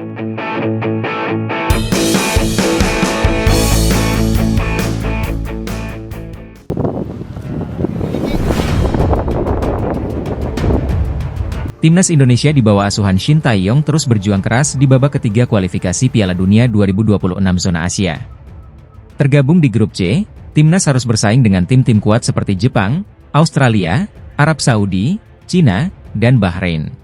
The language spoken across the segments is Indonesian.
Timnas Indonesia di bawah asuhan Shin Tae-yong terus berjuang keras di babak ketiga kualifikasi Piala Dunia 2026 zona Asia. Tergabung di grup C, Timnas harus bersaing dengan tim-tim kuat seperti Jepang, Australia, Arab Saudi, Cina, dan Bahrain.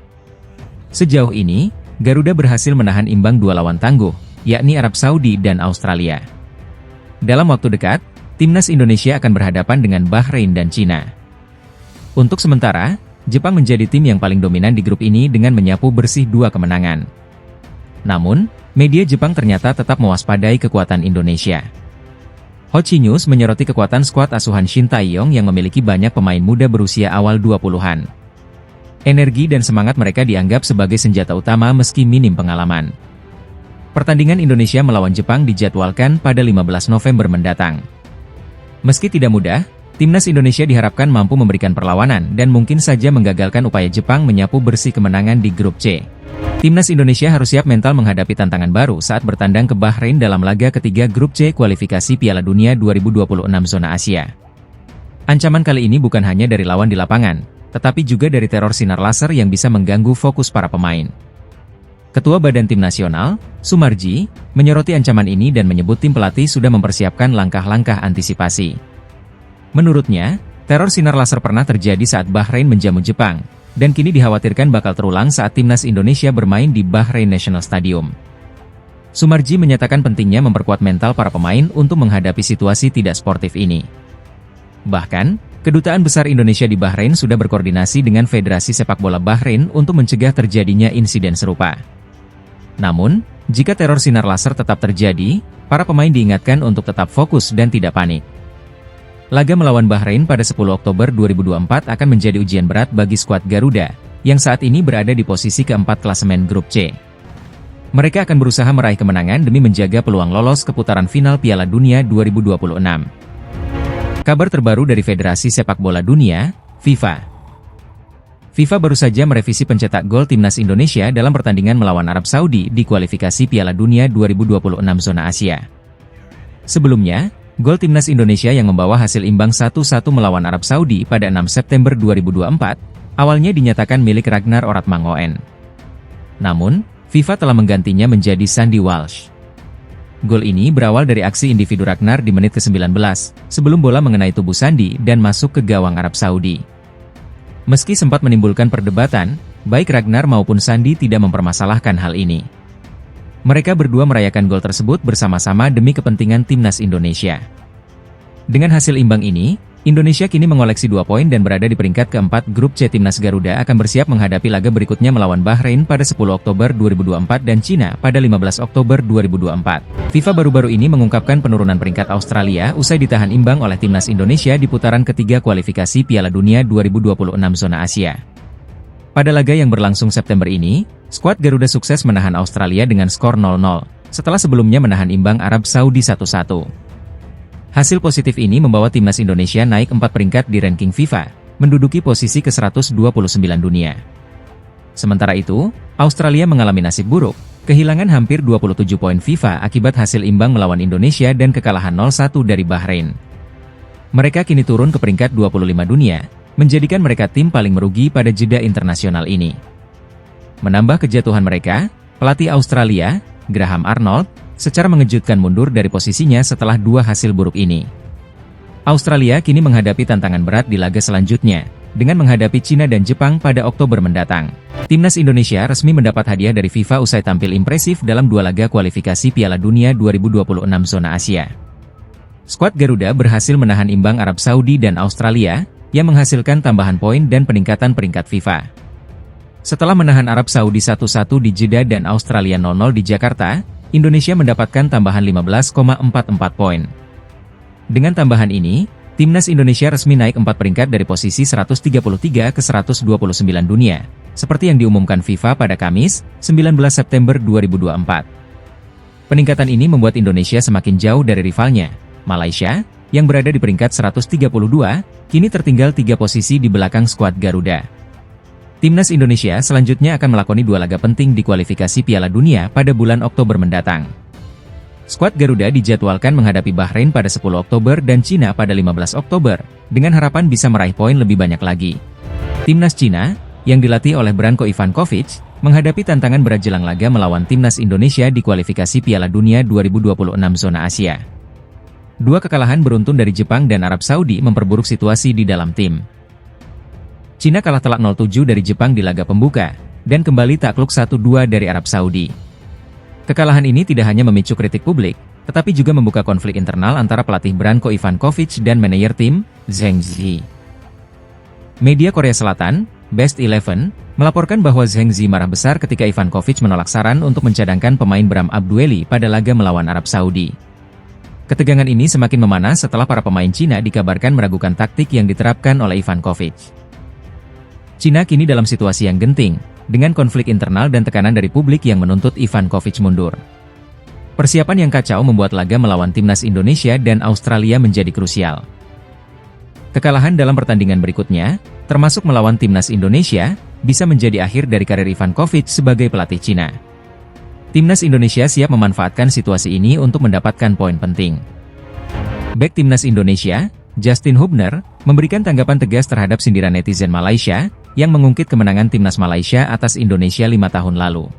Sejauh ini, Garuda berhasil menahan imbang dua lawan tangguh, yakni Arab Saudi dan Australia. Dalam waktu dekat, Timnas Indonesia akan berhadapan dengan Bahrain dan Cina. Untuk sementara, Jepang menjadi tim yang paling dominan di grup ini dengan menyapu bersih 2 kemenangan. Namun, media Jepang ternyata tetap mewaspadai kekuatan Indonesia. Hochi News menyoroti kekuatan skuad asuhan Shin Tae-yong yang memiliki banyak pemain muda berusia awal 20-an. Energi dan semangat mereka dianggap sebagai senjata utama meski minim pengalaman. Pertandingan Indonesia melawan Jepang dijadwalkan pada 15 November mendatang. Meski tidak mudah, Timnas Indonesia diharapkan mampu memberikan perlawanan dan mungkin saja menggagalkan upaya Jepang menyapu bersih kemenangan di grup C. Timnas Indonesia harus siap mental menghadapi tantangan baru saat bertandang ke Bahrain dalam laga ketiga grup C kualifikasi Piala Dunia 2026 zona Asia. Ancaman kali ini bukan hanya dari lawan di lapangan, tetapi juga dari teror sinar laser yang bisa mengganggu fokus para pemain. Ketua Badan Tim Nasional, Sumarji, menyoroti ancaman ini dan menyebut tim pelatih sudah mempersiapkan langkah-langkah antisipasi. Menurutnya, teror sinar laser pernah terjadi saat Bahrain menjamu Jepang, dan kini dikhawatirkan bakal terulang saat Timnas Indonesia bermain di Bahrain National Stadium. Sumarji menyatakan pentingnya memperkuat mental para pemain untuk menghadapi situasi tidak sportif ini. Bahkan, Kedutaan Besar Indonesia di Bahrain sudah berkoordinasi dengan Federasi Sepak Bola Bahrain untuk mencegah terjadinya insiden serupa. Namun, jika teror sinar laser tetap terjadi, para pemain diingatkan untuk tetap fokus dan tidak panik. Laga melawan Bahrain pada 10 Oktober 2024 akan menjadi ujian berat bagi skuad Garuda, yang saat ini berada di posisi keempat klasemen grup C. Mereka akan berusaha meraih kemenangan demi menjaga peluang lolos ke putaran final Piala Dunia 2026. Kabar terbaru dari Federasi Sepak Bola Dunia, FIFA. FIFA baru saja merevisi pencetak gol Timnas Indonesia dalam pertandingan melawan Arab Saudi di kualifikasi Piala Dunia 2026 zona Asia. Sebelumnya, gol Timnas Indonesia yang membawa hasil imbang 1-1 melawan Arab Saudi pada 6 September 2024, awalnya dinyatakan milik Ragnar Oratmangoen. Namun, FIFA telah menggantinya menjadi Sandy Walsh. Gol ini berawal dari aksi individu Ragnar di menit ke-19, sebelum bola mengenai tubuh Sandy dan masuk ke gawang Arab Saudi. Meski sempat menimbulkan perdebatan, baik Ragnar maupun Sandy tidak mempermasalahkan hal ini. Mereka berdua merayakan gol tersebut bersama-sama demi kepentingan Timnas Indonesia. Dengan hasil imbang ini, Indonesia kini mengoleksi 2 poin dan berada di peringkat keempat grup C. Timnas Garuda akan bersiap menghadapi laga berikutnya melawan Bahrain pada 10 Oktober 2024 dan Cina pada 15 Oktober 2024. FIFA baru-baru ini mengungkapkan penurunan peringkat Australia usai ditahan imbang oleh Timnas Indonesia di putaran ketiga kualifikasi Piala Dunia 2026 zona Asia. Pada laga yang berlangsung September ini, skuad Garuda sukses menahan Australia dengan skor 0-0, setelah sebelumnya menahan imbang Arab Saudi 1-1. Hasil positif ini membawa Timnas Indonesia naik 4 peringkat di ranking FIFA, menduduki posisi ke-129 dunia. Sementara itu, Australia mengalami nasib buruk, kehilangan hampir 27 poin FIFA akibat hasil imbang melawan Indonesia dan kekalahan 0-1 dari Bahrain. Mereka kini turun ke peringkat 25 dunia, menjadikan mereka tim paling merugi pada jeda internasional ini. Menambah kejatuhan mereka, pelatih Australia, Graham Arnold, secara mengejutkan mundur dari posisinya setelah 2 hasil buruk ini. Australia kini menghadapi tantangan berat di laga selanjutnya, dengan menghadapi Cina dan Jepang pada Oktober mendatang. Timnas Indonesia resmi mendapat hadiah dari FIFA usai tampil impresif dalam 2 laga kualifikasi Piala Dunia 2026 zona Asia. Skuad Garuda berhasil menahan imbang Arab Saudi dan Australia, yang menghasilkan tambahan poin dan peningkatan peringkat FIFA. Setelah menahan Arab Saudi 1-1 di Jeddah dan Australia 0-0 di Jakarta, Indonesia mendapatkan tambahan 15,44 poin. Dengan tambahan ini, Timnas Indonesia resmi naik 4 peringkat dari posisi 133 ke 129 dunia, seperti yang diumumkan FIFA pada Kamis, 19 September 2024. Peningkatan ini membuat Indonesia semakin jauh dari rivalnya, Malaysia, yang berada di peringkat 132, kini tertinggal 3 posisi di belakang skuad Garuda. Timnas Indonesia selanjutnya akan melakoni 2 laga penting di kualifikasi Piala Dunia pada bulan Oktober mendatang. Skuad Garuda dijadwalkan menghadapi Bahrain pada 10 Oktober dan Cina pada 15 Oktober, dengan harapan bisa meraih poin lebih banyak lagi. Timnas Cina, yang dilatih oleh Branko Ivankovic, menghadapi tantangan berat jelang laga melawan Timnas Indonesia di kualifikasi Piala Dunia 2026 zona Asia. 2 kekalahan beruntun dari Jepang dan Arab Saudi memperburuk situasi di dalam tim. Cina kalah telak 0-7 dari Jepang di laga pembuka, dan kembali takluk 1-2 dari Arab Saudi. Kekalahan ini tidak hanya memicu kritik publik, tetapi juga membuka konflik internal antara pelatih Branko Ivankovic dan manajer tim, Zheng Zi. Media Korea Selatan, Best 11, melaporkan bahwa Zheng Zi marah besar ketika Ivankovic menolak saran untuk mencadangkan pemain Bram Abdueli pada laga melawan Arab Saudi. Ketegangan ini semakin memanas setelah para pemain Cina dikabarkan meragukan taktik yang diterapkan oleh Ivankovic. Cina kini dalam situasi yang genting, dengan konflik internal dan tekanan dari publik yang menuntut Ivankovic mundur. Persiapan yang kacau membuat laga melawan Timnas Indonesia dan Australia menjadi krusial. Kekalahan dalam pertandingan berikutnya, termasuk melawan Timnas Indonesia, bisa menjadi akhir dari karir Ivankovic sebagai pelatih Cina. Timnas Indonesia siap memanfaatkan situasi ini untuk mendapatkan poin penting. Bek Timnas Indonesia, Justin Hubner, memberikan tanggapan tegas terhadap sindiran netizen Malaysia, yang mengungkit kemenangan Timnas Malaysia atas Indonesia 5 tahun lalu.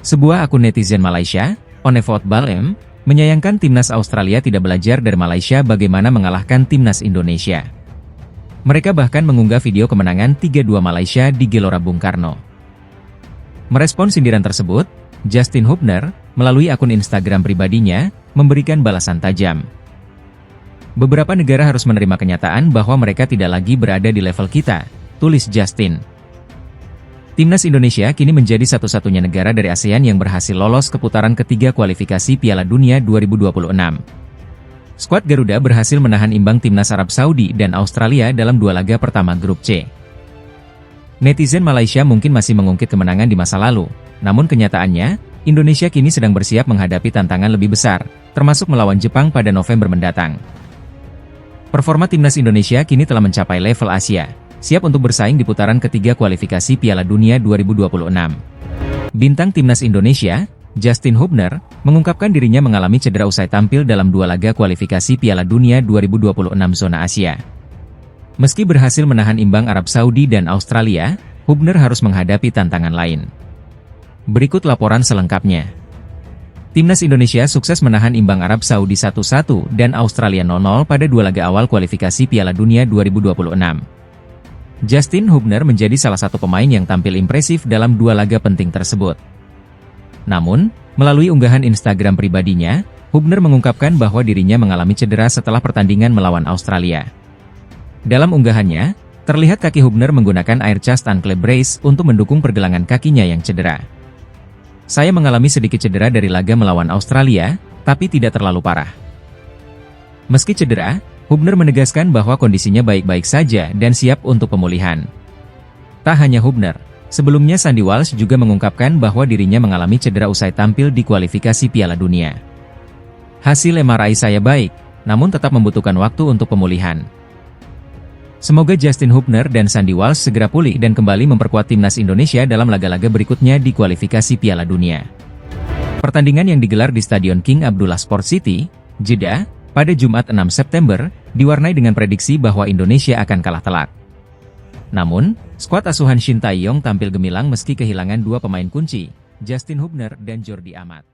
Sebuah akun netizen Malaysia, Onevot Balem, menyayangkan Timnas Australia tidak belajar dari Malaysia bagaimana mengalahkan Timnas Indonesia. Mereka bahkan mengunggah video kemenangan 3-2 Malaysia di Gelora Bung Karno. Merespon sindiran tersebut, Justin Hubner, melalui akun Instagram pribadinya, memberikan balasan tajam. Beberapa negara harus menerima kenyataan bahwa mereka tidak lagi berada di level kita, tulis Justin. Timnas Indonesia kini menjadi satu-satunya negara dari ASEAN yang berhasil lolos ke putaran ketiga kualifikasi Piala Dunia 2026. Skuad Garuda berhasil menahan imbang Timnas Arab Saudi dan Australia dalam 2 laga pertama grup C. Netizen Malaysia mungkin masih mengungkit kemenangan di masa lalu, namun kenyataannya, Indonesia kini sedang bersiap menghadapi tantangan lebih besar, termasuk melawan Jepang pada November mendatang. Performa Timnas Indonesia kini telah mencapai level Asia, siap untuk bersaing di putaran ketiga kualifikasi Piala Dunia 2026. Bintang Timnas Indonesia, Justin Hubner, mengungkapkan dirinya mengalami cedera usai tampil dalam 2 laga kualifikasi Piala Dunia 2026 zona Asia. Meski berhasil menahan imbang Arab Saudi dan Australia, Hubner harus menghadapi tantangan lain. Berikut laporan selengkapnya. Timnas Indonesia sukses menahan imbang Arab Saudi 1-1 dan Australia 0-0 pada 2 laga awal kualifikasi Piala Dunia 2026. Justin Hubner menjadi salah satu pemain yang tampil impresif dalam 2 laga penting tersebut. Namun, melalui unggahan Instagram pribadinya, Hubner mengungkapkan bahwa dirinya mengalami cedera setelah pertandingan melawan Australia. Dalam unggahannya, terlihat kaki Hubner menggunakan air chest ankle brace untuk mendukung pergelangan kakinya yang cedera. Saya mengalami sedikit cedera dari laga melawan Australia, tapi tidak terlalu parah. Meski cedera, Hubner menegaskan bahwa kondisinya baik-baik saja dan siap untuk pemulihan. Tak hanya Hubner, sebelumnya Sandy Walsh juga mengungkapkan bahwa dirinya mengalami cedera usai tampil di kualifikasi Piala Dunia. Hasil MRI saya baik, namun tetap membutuhkan waktu untuk pemulihan. Semoga Justin Hubner dan Sandy Walsh segera pulih dan kembali memperkuat Timnas Indonesia dalam laga-laga berikutnya di kualifikasi Piala Dunia. Pertandingan yang digelar di Stadion King Abdullah Sport City, Jeddah, pada Jumat 6 September, diwarnai dengan prediksi bahwa Indonesia akan kalah telak. Namun, skuad asuhan Shin Tae-yong tampil gemilang meski kehilangan 2 pemain kunci, Justin Hubner dan Jordi Amat.